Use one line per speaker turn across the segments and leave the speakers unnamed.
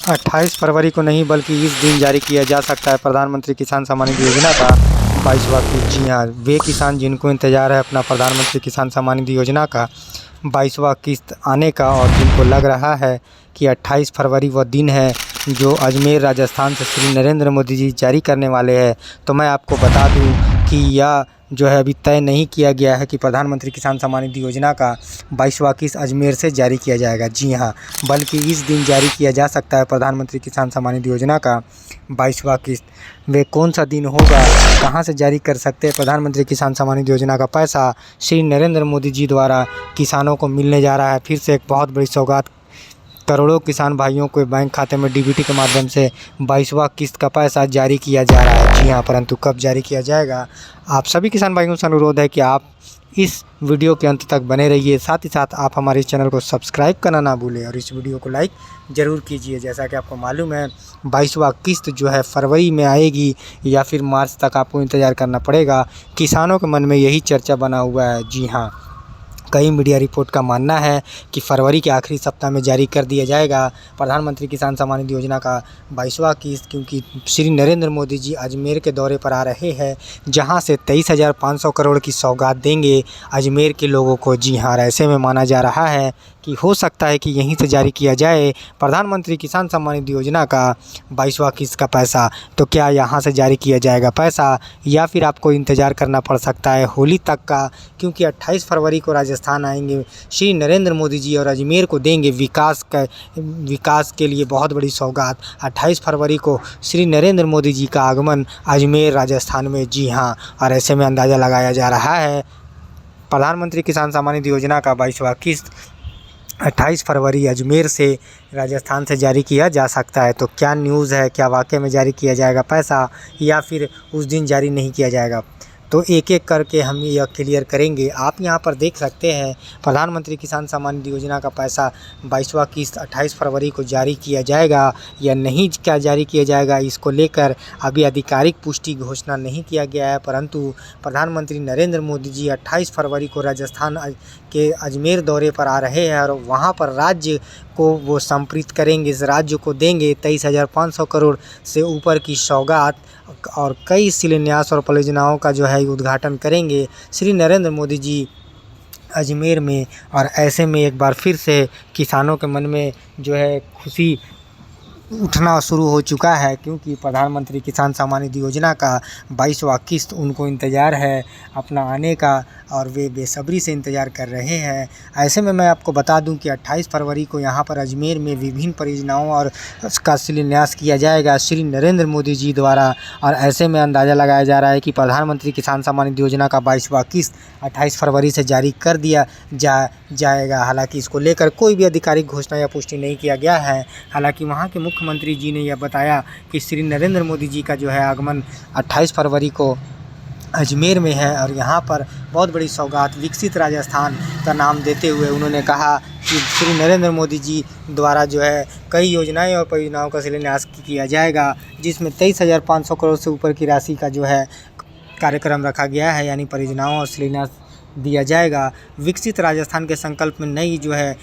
28 फरवरी को नहीं बल्कि इस दिन जारी किया जा सकता है प्रधानमंत्री किसान सम्मान निधि योजना का 22वां किस्त। जी हाँ, वे किसान जिनको इंतज़ार है अपना प्रधानमंत्री किसान सम्मान निधि योजना का 22वां किस्त आने का और जिनको लग रहा है कि 28 फरवरी वह दिन है जो अजमेर राजस्थान से श्री नरेंद्र मोदी जी जारी करने वाले हैं, तो मैं आपको बता दूं कि यह जो है अभी तय नहीं किया गया है कि प्रधानमंत्री किसान सम्मान निधि योजना का 22वां किस्त अजमेर से जारी किया जाएगा। जी हाँ, बल्कि इस दिन जारी किया जा सकता है प्रधानमंत्री किसान सम्मान निधि योजना का 22वां किस्त। वे कौन सा दिन होगा, कहां से जारी कर सकते हैं प्रधानमंत्री किसान सम्मान निधि योजना का पैसा श्री नरेंद्र मोदी जी द्वारा किसानों को मिलने जा रहा है। फिर से एक बहुत बड़ी सौगात, करोड़ों किसान भाइयों को बैंक खाते में डीबीटी के माध्यम से 22वां किस्त का पैसा जारी किया जा रहा है। जी हाँ, परंतु कब जारी किया जाएगा, आप सभी किसान भाइयों से अनुरोध है कि आप इस वीडियो के अंत तक बने रहिए। साथ ही साथ आप हमारे इस चैनल को सब्सक्राइब करना ना भूलें और इस वीडियो को लाइक ज़रूर कीजिए। जैसा कि आपको मालूम है 22वां किस्त जो है फरवरी में आएगी या फिर मार्च तक आपको इंतज़ार करना पड़ेगा। किसानों के मन में यही चर्चा बना हुआ है। जी हाँ, कई मीडिया रिपोर्ट का मानना है कि फरवरी के आखिरी सप्ताह में जारी कर दिया जाएगा प्रधानमंत्री किसान सम्मान निधि योजना का 22वां किस्त, क्योंकि श्री नरेंद्र मोदी जी अजमेर के दौरे पर आ रहे हैं, जहां से 23,500 करोड़ की सौगात देंगे अजमेर के लोगों को। जी हाँ, ऐसे में माना जा रहा है कि हो सकता है कि यहीं से जारी किया जाए प्रधानमंत्री किसान सम्मान निधि योजना का 22वां किस्त का पैसा। तो क्या यहाँ से जारी किया जाएगा पैसा या फिर आपको इंतज़ार करना पड़ सकता है होली तक का, क्योंकि 28 फरवरी को राजस्थान आएंगे श्री नरेंद्र मोदी जी और अजमेर को देंगे विकास के लिए बहुत बड़ी सौगात। 28 फरवरी को श्री नरेंद्र मोदी जी का आगमन अजमेर राजस्थान में। जी हाँ, और ऐसे में अंदाज़ा लगाया जा रहा है प्रधानमंत्री किसान सम्मान निधि योजना का 22वां किस्त 28 फरवरी अजमेर से राजस्थान से जारी किया जा सकता है। तो क्या न्यूज़ है, क्या वाकई में जारी किया जाएगा पैसा या फिर उस दिन जारी नहीं किया जाएगा, तो एक एक करके हम यह क्लियर करेंगे। आप यहां पर देख सकते हैं प्रधानमंत्री किसान सम्मान निधि योजना का पैसा 22वां किस्त 28 फरवरी को जारी किया जाएगा या नहीं, क्या जारी किया जाएगा, इसको लेकर अभी आधिकारिक पुष्टि घोषणा नहीं किया गया है। परंतु प्रधानमंत्री नरेंद्र मोदी जी 28 फरवरी को राजस्थान के अजमेर दौरे पर आ रहे हैं और वहां पर राज्य को वो संप्रीत करेंगे, इस राज्य को देंगे 23,500 करोड़ से ऊपर की सौगात और कई शिलान्यास और परियोजनाओं का जो है उद्घाटन करेंगे श्री नरेंद्र मोदी जी अजमेर में। और ऐसे में एक बार फिर से किसानों के मन में जो है खुशी उठना शुरू हो चुका है, क्योंकि प्रधानमंत्री किसान सम्मान निधि योजना का 22वां किस्त उनको इंतज़ार है अपना आने का और वे बेसब्री से इंतज़ार कर रहे हैं। ऐसे में मैं आपको बता दूं कि 28 फरवरी को यहां पर अजमेर में विभिन्न परियोजनाओं और का शिलान्यास किया जाएगा श्री नरेंद्र मोदी जी द्वारा। और ऐसे में अंदाज़ा लगाया जा रहा है कि प्रधानमंत्री किसान सम्मान निधि योजना का 22वां किस्त 28 फरवरी से जारी कर दिया जाएगा। हालाँकि इसको लेकर कोई भी आधिकारिक घोषणा या पुष्टि नहीं किया गया है। हालाँकि वहाँ के मुख्यमंत्री जी ने यह बताया कि श्री नरेंद्र मोदी जी का जो है आगमन 28 फरवरी को अजमेर में है और यहाँ पर बहुत बड़ी सौगात विकसित राजस्थान का नाम देते हुए उन्होंने कहा कि श्री नरेंद्र मोदी जी द्वारा जो है कई योजनाएं और परियोजनाओं का शिलान्यास किया जाएगा, जिसमें 23,500 करोड़ से ऊपर की राशि का जो है कार्यक्रम रखा गया है, यानी परियोजनाओं और शिलान्यास दिया जाएगा। विकसित राजस्थान के संकल्प में नई जो है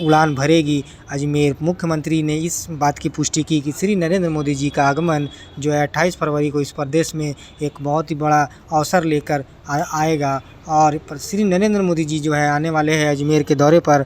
उड़ान भरेगी अजमेर। मुख्यमंत्री ने इस बात की पुष्टि की कि श्री नरेंद्र मोदी जी का आगमन जो है 28 फरवरी को इस प्रदेश में एक बहुत ही बड़ा अवसर लेकर आएगा और श्री नरेंद्र मोदी जी जो है आने वाले हैं अजमेर के दौरे पर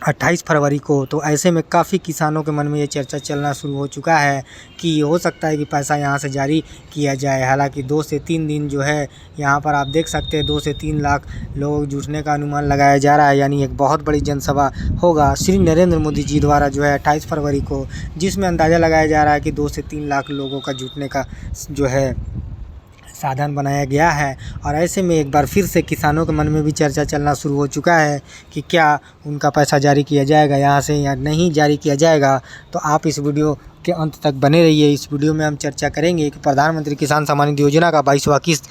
28 फरवरी को। तो ऐसे में काफ़ी किसानों के मन में ये चर्चा चलना शुरू हो चुका है कि हो सकता है कि पैसा यहाँ से जारी किया जाए। हालांकि 2 से 3 दिन जो है यहाँ पर आप देख सकते हैं 2 से 3 लाख लोग जुटने का अनुमान लगाया जा रहा है, यानी एक बहुत बड़ी जनसभा होगा श्री नरेंद्र मोदी जी द्वारा जो है 28 फरवरी को, जिसमें अंदाज़ा लगाया जा रहा है कि 2 से 3 लाख लोगों का जुटने का जो है साधन बनाया गया है। और ऐसे में एक बार फिर से किसानों के मन में भी चर्चा चलना शुरू हो चुका है कि क्या उनका पैसा जारी किया जाएगा यहाँ से या नहीं जारी किया जाएगा। तो आप इस वीडियो के अंत तक बने रहिए। इस वीडियो में हम चर्चा करेंगे कि प्रधानमंत्री किसान सम्मान निधि योजना का 22वां किस्त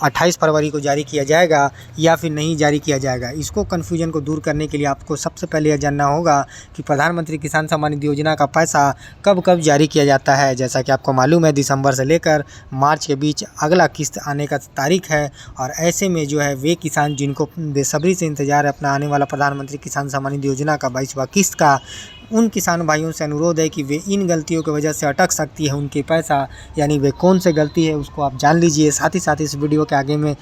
28 फरवरी को जारी किया जाएगा या फिर नहीं जारी किया जाएगा। इसको कन्फ्यूजन को दूर करने के लिए आपको सबसे पहले यह जानना होगा कि प्रधानमंत्री किसान सम्मान निधि योजना का पैसा कब कब जारी किया जाता है। जैसा कि आपको मालूम है दिसंबर से लेकर मार्च के बीच अगला किस्त आने का तारीख है और ऐसे में जो है वे किसान जिनको बेसब्री से इंतजार है अपना आने वाला प्रधानमंत्री किसान सम्मान निधि योजना का 22वां किस्त का, उन किसान भाइयों से अनुरोध है कि वे इन गलतियों की वजह से अटक सकती है उनके पैसा, यानी वे कौन सी गलती है उसको आप जान लीजिए। साथ ही साथ इस वीडियो के आगे में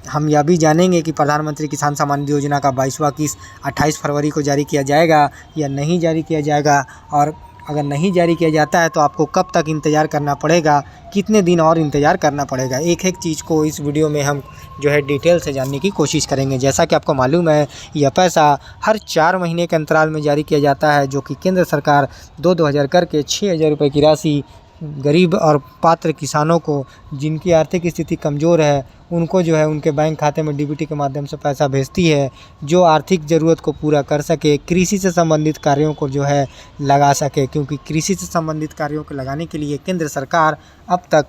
हम यह भी जानेंगे कि प्रधानमंत्री किसान सम्मान निधि योजना का 22वां किस्त 28 फरवरी को जारी किया जाएगा या नहीं जारी किया जाएगा, और अगर नहीं जारी किया जाता है तो आपको कब तक इंतज़ार करना पड़ेगा, कितने दिन और इंतज़ार करना पड़ेगा। एक एक चीज़ को इस वीडियो में हम जो है डिटेल से जानने की कोशिश करेंगे। जैसा कि आपको मालूम है, यह पैसा हर 4 महीने के अंतराल में जारी किया जाता है, जो कि केंद्र सरकार 2-2 हज़ार करके 6,000 रुपये की राशि गरीब और पात्र किसानों को, जिनकी आर्थिक स्थिति कमज़ोर है, उनको जो है उनके बैंक खाते में डीबीटी के माध्यम से पैसा भेजती है, जो आर्थिक ज़रूरत को पूरा कर सके, कृषि से संबंधित कार्यों को जो है लगा सके। क्योंकि कृषि से संबंधित कार्यों को लगाने के लिए केंद्र सरकार अब तक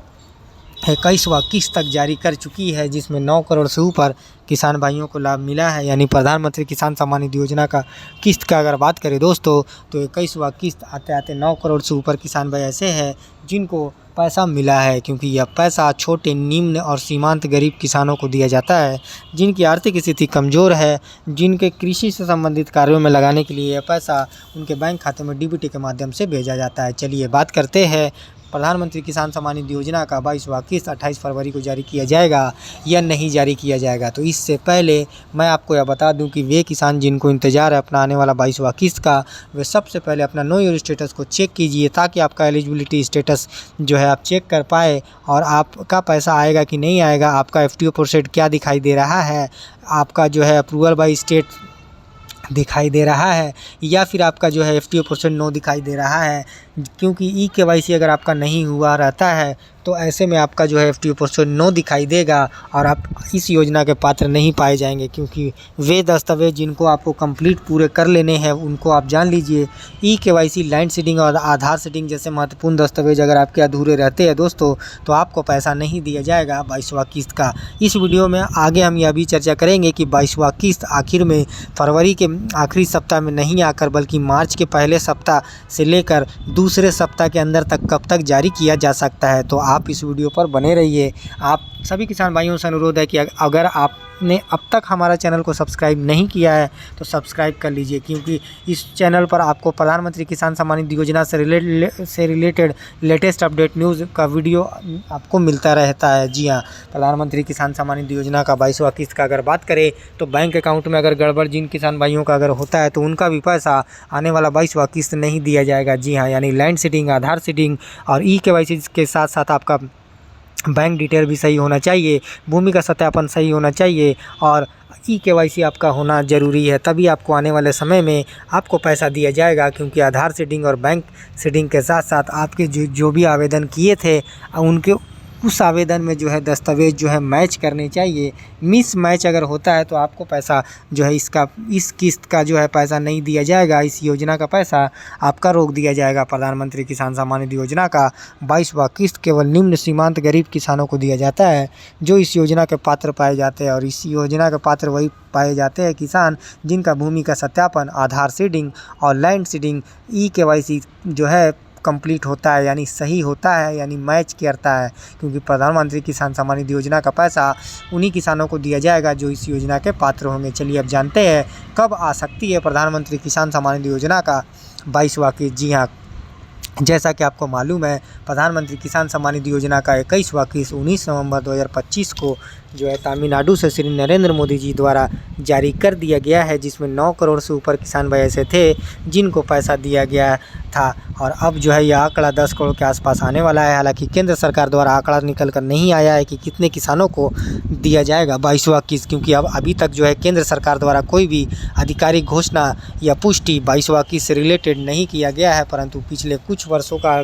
21वां किस्त तक जारी कर चुकी है, जिसमें 9 करोड़ से ऊपर किसान भाइयों को लाभ मिला है। यानी प्रधानमंत्री किसान सम्मान निधि योजना का किस्त का अगर बात करें दोस्तों, तो 21वां किस्त आते आते 9 करोड़ से ऊपर किसान भाई ऐसे हैं जिनको पैसा मिला है। क्योंकि यह पैसा छोटे, निम्न और सीमांत गरीब किसानों को दिया जाता है, जिनकी आर्थिक स्थिति कमज़ोर है, जिनके कृषि से संबंधित कार्यों में लगाने के लिए यह पैसा उनके बैंक खाते में डीबीटी के माध्यम से भेजा जाता है। चलिए बात करते हैं प्रधानमंत्री किसान सम्मान निधि योजना का 22वां किस्त 28 फरवरी को जारी किया जाएगा या नहीं जारी किया जाएगा। तो इससे पहले मैं आपको यह बता दूं कि वे किसान जिनको इंतज़ार है अपना आने वाला 22वां किस्त का, वे सबसे पहले अपना नो योर स्टेटस को चेक कीजिए, ताकि आपका एलिजिबिलिटी स्टेटस जो है आप चेक कर पाए, और आपका पैसा आएगा कि नहीं आएगा, आपका एफटीओ प्रोसेस क्या दिखाई दे रहा है, आपका जो है अप्रूवल बाय स्टेट दिखाई दे रहा है, या फिर आपका जो है एफटीओ प्रोसेस नो दिखाई दे रहा है। क्योंकि ई-केवाईसी अगर आपका नहीं हुआ रहता है तो ऐसे में आपका जो है एफटीओ प्रोसेस नो दिखाई देगा और आप इस योजना के पात्र नहीं पाए जाएंगे। क्योंकि वे दस्तावेज जिनको आपको कंप्लीट पूरे कर लेने हैं उनको आप जान लीजिए। ई-केवाईसी, लैंड सीडिंग और आधार सीडिंग जैसे महत्वपूर्ण दस्तावेज अगर आपके अधूरे रहते हैं दोस्तों, तो आपको पैसा नहीं दिया जाएगा 22वां किस्त का। इस वीडियो में आगे हम यह भी चर्चा करेंगे कि 22वां किस्त आखिर में फरवरी के आखिरी सप्ताह में नहीं आकर बल्कि मार्च के पहले सप्ताह से लेकर दूसरे सप्ताह के अंदर तक कब तक जारी किया जा सकता है। तो आप इस वीडियो पर बने रहिए। आप सभी किसान भाइयों से अनुरोध है कि अगर आपने अब तक हमारा चैनल को सब्सक्राइब नहीं किया है तो सब्सक्राइब कर लीजिए, क्योंकि इस चैनल पर आपको प्रधानमंत्री किसान सम्मान निधि योजना से रिलेटेड लेटेस्ट अपडेट न्यूज़ का वीडियो आपको मिलता रहता है। जी हाँ, प्रधानमंत्री किसान सम्मान निधि योजना का 22वां किस्त का अगर बात करें तो बैंक अकाउंट में अगर गड़बड़ जिन किसान भाइयों का अगर होता है तो उनका भी पैसा आने वाला 22वां किस्त नहीं दिया जाएगा। जी हाँ, यानी लैंड सीडिंग, आधार सीडिंग और ई-केवाईसी के साथ साथ आपका बैंक डिटेल भी सही होना चाहिए, भूमि का सत्यापन सही होना चाहिए और ई-केवाईसी आपका होना ज़रूरी है, तभी आपको आने वाले समय में आपको पैसा दिया जाएगा। क्योंकि आधार सीडिंग और बैंक सीडिंग के साथ साथ आपके जो भी आवेदन किए थे उनके उस आवेदन में जो है दस्तावेज जो है मैच करने चाहिए। मिस मैच अगर होता है तो आपको पैसा जो है इस किस्त का जो है पैसा नहीं दिया जाएगा। इस योजना का पैसा आपका रोक दिया जाएगा। प्रधानमंत्री किसान सम्मान निधि योजना का 22वां किस्त केवल निम्न सीमांत गरीब किसानों को दिया जाता है, जो इस योजना के पात्र पाए जाते हैं। और इस योजना के पात्र वही पाए जाते हैं किसान जिनका भूमि का सत्यापन, आधार सीडिंग और लैंड सीडिंग, ई-केवाईसी जो है कंप्लीट होता है, यानी सही होता है, यानी मैच करता है। क्योंकि प्रधानमंत्री किसान सम्मान निधि योजना का पैसा उन्हीं किसानों को दिया जाएगा जो इस योजना के पात्र होंगे। चलिए अब जानते हैं कब आ सकती है प्रधानमंत्री किसान सम्मान निधि योजना का 22वां किस्त। जी हाँ, जैसा कि आपको मालूम है, प्रधानमंत्री किसान सम्मान निधि योजना का 21वां किस्त 19 नवंबर 2025 को जो है तमिलनाडु से श्री नरेंद्र मोदी जी द्वारा जारी कर दिया गया है, जिसमें 9 करोड़ से ऊपर किसान भाई ऐसे थे जिनको पैसा दिया गया था। और अब जो है यह आंकड़ा 10 करोड़ के आसपास आने वाला है। हालांकि केंद्र सरकार द्वारा आंकड़ा निकल कर नहीं आया है कि कितने किसानों को दिया जाएगा 22वां किस्त, क्योंकि अब अभी तक जो है केंद्र सरकार द्वारा कोई भी आधिकारिक घोषणा या पुष्टि 22वां किस्त से रिलेटेड नहीं किया गया है। परंतु पिछले कुछ वर्षों का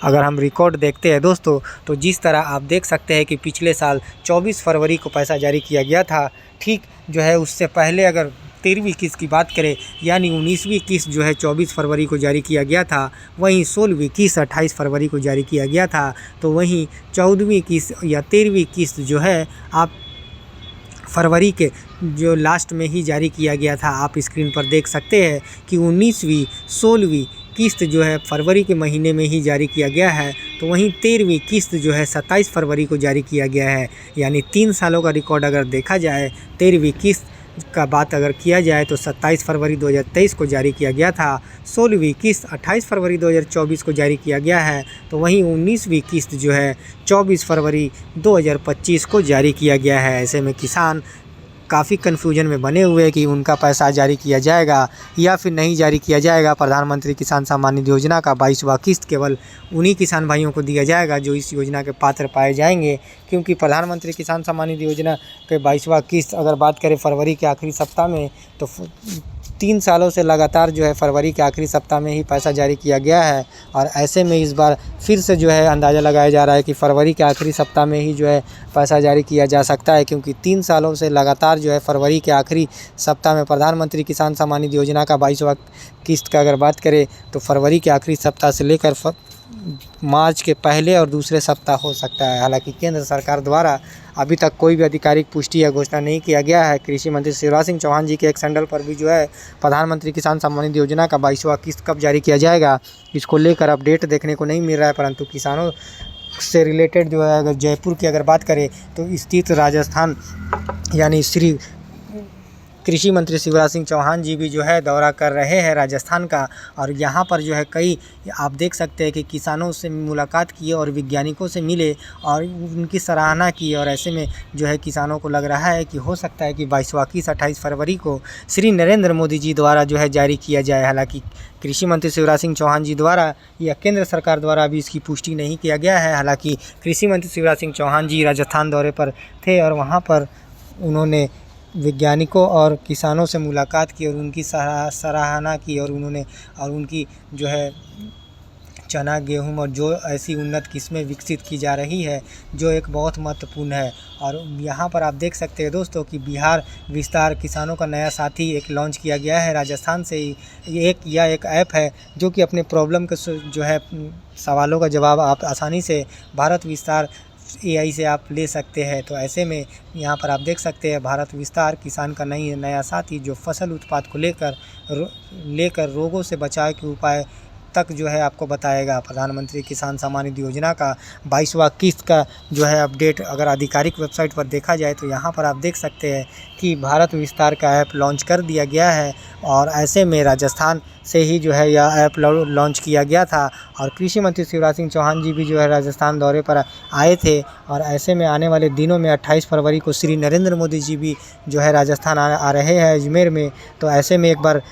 अगर हम रिकॉर्ड देखते हैं दोस्तों, तो जिस तरह आप देख सकते हैं कि पिछले साल 24 फरवरी को पैसा जारी किया गया था। ठीक जो है उससे पहले अगर 13वीं किस्त की बात करें, यानी 19वीं किस्त जो है 24 फरवरी को जारी किया गया था, वहीं 16वीं किस्त 28 फरवरी को जारी किया गया था। तो वहीं 14वीं किस्त या 13वीं किस्त जो है आप फरवरी के जो लास्ट में ही जारी किया गया था। आप स्क्रीन पर देख सकते हैं कि 19वीं 16वीं किस्त जो है फरवरी के महीने में ही जारी किया गया है। तो वहीं 13वीं किस्त जो है 27 फरवरी को जारी किया गया है। यानी 3 सालों का रिकॉर्ड अगर देखा जाए, 13वीं किस्त का बात अगर किया जाए तो 27 फरवरी 2023 को जारी किया गया था। 16वीं किस्त 28 फरवरी 2024 को जारी किया गया है। तो वहीं 19वीं किस्त जो है 24 फरवरी 2025 को जारी किया गया है। ऐसे में किसान काफ़ी कन्फ्यूजन में बने हुए हैं कि उनका पैसा जारी किया जाएगा या फिर नहीं जारी किया जाएगा। प्रधानमंत्री किसान सम्मान निधि योजना का 22वां किस्त केवल उन्हीं किसान भाइयों को दिया जाएगा जो इस योजना के पात्र पाए जाएंगे, क्योंकि प्रधानमंत्री किसान सम्मान निधि योजना के 22वां किस्त अगर बात करें फरवरी के आखिरी सप्ताह में, तो 3 सालों से लगातार जो है फरवरी के आखिरी सप्ताह में ही पैसा जारी किया गया है। और ऐसे में इस बार फिर से जो है अंदाज़ा लगाया जा रहा है कि फरवरी के आखिरी सप्ताह में ही जो है पैसा जारी किया जा सकता है, क्योंकि 3 सालों से लगातार जो है फरवरी के आखिरी सप्ताह में प्रधानमंत्री किसान सम्मान निधि योजना का 22वां किस्त का अगर बात करें तो फरवरी के आखिरी सप्ताह से लेकर मार्च के पहले और दूसरे सप्ताह हो सकता है। हालांकि केंद्र सरकार द्वारा अभी तक कोई भी आधिकारिक पुष्टि या घोषणा नहीं किया गया है। कृषि मंत्री शिवराज सिंह चौहान जी के एक हैंडल पर भी जो है प्रधानमंत्री किसान सम्मान निधि योजना का 22वां किस्त कब जारी किया जाएगा, इसको लेकर अपडेट देखने को नहीं मिल रहा है। परंतु किसानों से रिलेटेड जो है अगर जयपुर की अगर बात करें तो स्थित राजस्थान यानी श्री कृषि मंत्री शिवराज सिंह चौहान जी भी जो है दौरा कर रहे हैं राजस्थान का। और यहाँ पर जो है कई आप देख सकते हैं कि किसानों से मुलाकात किए और वैज्ञानिकों से मिले और उनकी सराहना की। और ऐसे में जो है किसानों को लग रहा है कि हो सकता है कि 22वां किस्त 28 फरवरी को श्री नरेंद्र मोदी जी द्वारा जो है जारी किया जाए। हालांकि कृषि मंत्री शिवराज सिंह चौहान जी द्वारा या केंद्र सरकार द्वारा अभी इसकी पुष्टि नहीं किया गया है। हालांकि कृषि मंत्री शिवराज सिंह चौहान जी राजस्थान दौरे पर थे और वहाँ पर उन्होंने वैज्ञानिकों और किसानों से मुलाकात की और उनकी सराहना की और उनकी जो है चना गेहूं और जो ऐसी उन्नत किस्में विकसित की जा रही है जो एक बहुत महत्वपूर्ण है। और यहाँ पर आप देख सकते हैं दोस्तों कि बिहार विस्तार किसानों का नया साथी एक लॉन्च किया गया है राजस्थान से ही। एक ऐप है जो कि अपने प्रॉब्लम के जो है सवालों का जवाब आप आसानी से भारत विस्तार AI से आप ले सकते हैं। तो ऐसे में यहाँ पर आप देख सकते हैं भारत विस्तार किसान का नया साथी जो फसल उत्पाद को लेकर रोगों से बचाव के उपाय तक जो है आपको बताएगा। प्रधानमंत्री किसान सम्मान निधि योजना का 22वां किस्त का जो है अपडेट अगर आधिकारिक वेबसाइट पर देखा जाए तो यहाँ पर आप देख सकते हैं कि भारत विस्तार का ऐप लॉन्च कर दिया गया है। और ऐसे में राजस्थान से ही जो है यह ऐप लॉन्च किया गया था। और कृषि मंत्री शिवराज सिंह चौहान जी भी जो है राजस्थान दौरे पर आए थे। और ऐसे में आने वाले दिनों में 28 फरवरी को श्री नरेंद्र मोदी जी भी जो है राजस्थान आ रहे हैं अजमेर में। तो ऐसे में एक बार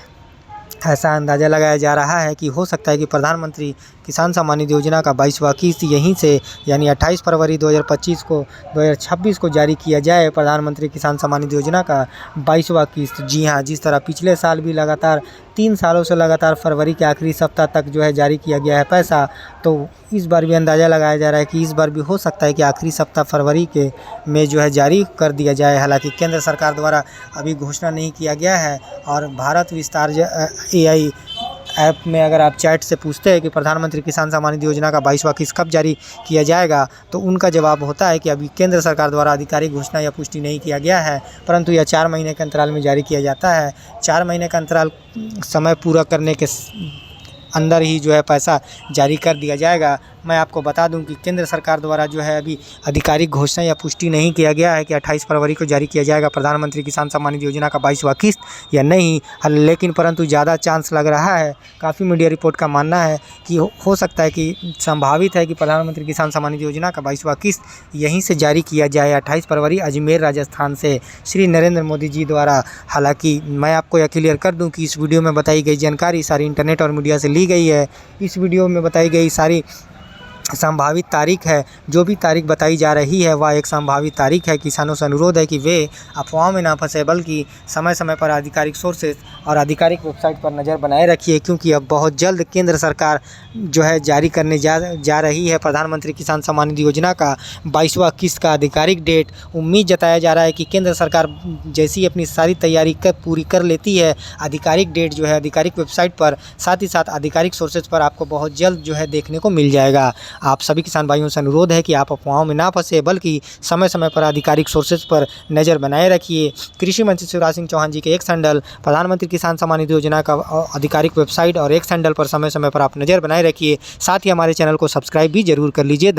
ऐसा अंदाज़ा लगाया जा रहा है कि हो सकता है कि प्रधानमंत्री किसान सम्मान निधि योजना का 22वां किस्त यहीं से यानी 28 फरवरी 2026 को जारी किया जाए। प्रधानमंत्री किसान सम्मान निधि योजना का 22वां किस्त। जी हाँ, जिस तरह पिछले साल भी लगातार 3 सालों से लगातार फरवरी के आखिरी सप्ताह तक जो है जारी किया गया है पैसा, तो इस बार भी अंदाज़ा लगाया जा रहा है कि इस बार भी हो सकता है कि आखिरी सप्ताह फरवरी के में जो है जारी कर दिया जाए। हालांकि केंद्र सरकार द्वारा अभी घोषणा नहीं किया गया है। और भारत विस्तार AI ऐप में अगर आप चैट से पूछते हैं कि प्रधानमंत्री किसान सम्मान निधि योजना का 22वां किस्त कब जारी किया जाएगा, तो उनका जवाब होता है कि अभी केंद्र सरकार द्वारा आधिकारिक घोषणा या पुष्टि नहीं किया गया है, परंतु यह 4 महीने के अंतराल में जारी किया जाता है। 4 महीने का अंतराल समय पूरा करने के अंदर ही जो है पैसा जारी कर दिया जाएगा। मैं आपको बता दूं कि केंद्र सरकार द्वारा जो है अभी आधिकारिक घोषणा या पुष्टि नहीं किया गया है कि 28 फरवरी को जारी किया जाएगा प्रधानमंत्री किसान सम्मान निधि योजना का 22वां किस्त या नहीं। लेकिन परंतु ज़्यादा चांस लग रहा है, काफ़ी मीडिया रिपोर्ट का मानना है कि हो सकता है कि संभावित है कि प्रधानमंत्री किसान सम्मान निधि योजना का 22वां किस्त यहीं से जारी किया जाए 28 फरवरी अजमेर राजस्थान से श्री नरेंद्र मोदी जी द्वारा। हालाँकि मैं आपको यह क्लियर कर दूँ कि इस वीडियो में बताई गई जानकारी सारी इंटरनेट और मीडिया से ली गई है। इस वीडियो में बताई गई सारी संभावित तारीख है, जो भी तारीख बताई जा रही है वह एक संभावित तारीख है। किसानों से अनुरोध है कि वे अफवाहों में ना फंसे, बल्कि समय समय पर आधिकारिक सोर्सेज और आधिकारिक वेबसाइट पर नज़र बनाए रखिए, क्योंकि अब बहुत जल्द केंद्र सरकार जो है जारी करने जा रही है प्रधानमंत्री किसान सम्मान निधि योजना का 22वां किस्त का आधिकारिक डेट। उम्मीद जताया जा रहा है कि केंद्र सरकार जैसी अपनी सारी तैयारी पूरी कर लेती है, आधिकारिक डेट जो है आधिकारिक वेबसाइट पर, साथ ही साथ आधिकारिक सोर्सेज पर आपको बहुत जल्द जो है देखने को मिल जाएगा। आप सभी किसान भाइयों से अनुरोध है कि आप अफवाहों में ना फंसे, बल्कि समय समय पर आधिकारिक सोर्सेज पर नज़र बनाए रखिए। कृषि मंत्री शिवराज सिंह चौहान जी के एक हैंडल प्रधानमंत्री किसान सम्मान निधि योजना का आधिकारिक वेबसाइट और एक हैंडल पर समय समय पर आप नज़र बनाए रखिए। साथ ही हमारे चैनल को सब्सक्राइब भी जरूर कर लीजिए।